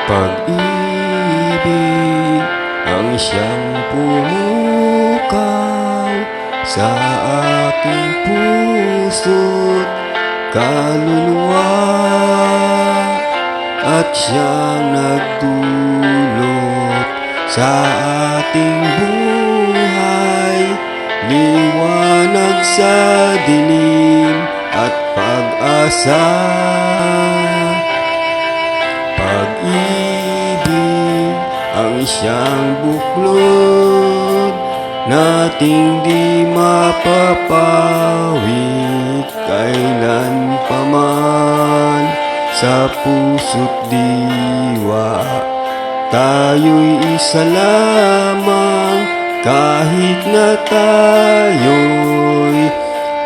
Pag-ibig ang siyang pumukaw sa aking puso't kaluluwa, at siyang nagdulot sa ating buhay, liwanag sa dilim at pag-asa. Pag-ibig ang siyang buklod nating di mapapawid kailan paman sa puso't diwa. Tayo'y isa lamang kahit na tayo'y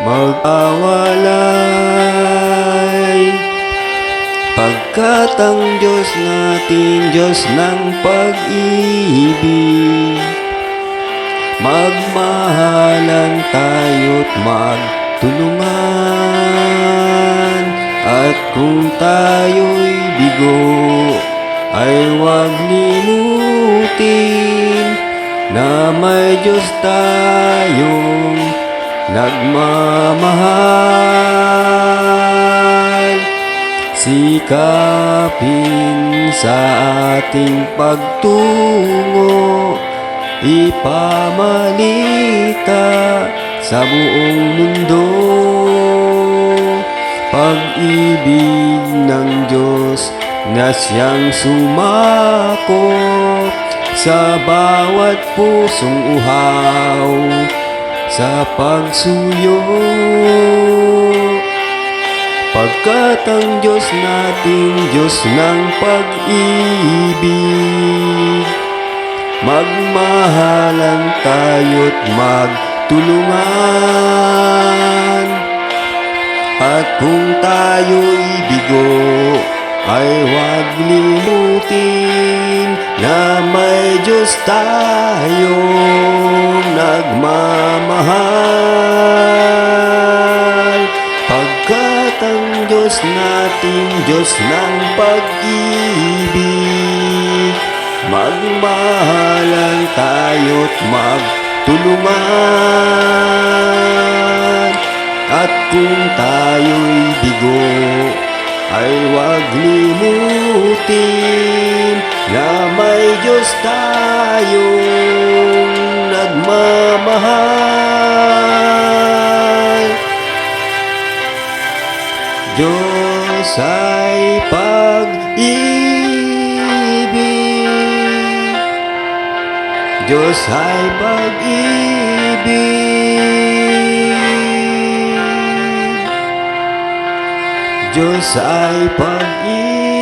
mag-awalay, pagkat ang Diyos natin, Diyos ng pag-ibig. Magmahalan tayo't magtulungan, at kung tayo'y bigo ay huwag limutin na may Diyos tayong nagmamahal. Sikapin sa ating pagtungo, ipamalita sa buong mundo, pag-ibig ng Diyos na siyang sumakop sa bawat pusong uhaw sa pagsuyo. Pagkat ang Diyos natin, Diyos ng pag-ibig, magmahalan tayo't magtulungan, at kung tayo'y bigo ay huwag limutin na may Diyos tayong nagmamahal. Pagkat ang Diyos natin, Diyos ng pag-ibig, magmahalan tayo't magtulungan, at kung tayo'y bigo ay huwag limutin na may Diyos tayong nagmamahal. Diyos ay pag-ibig, Diyos ay pag-ibig, Diyos ay pag-ibig.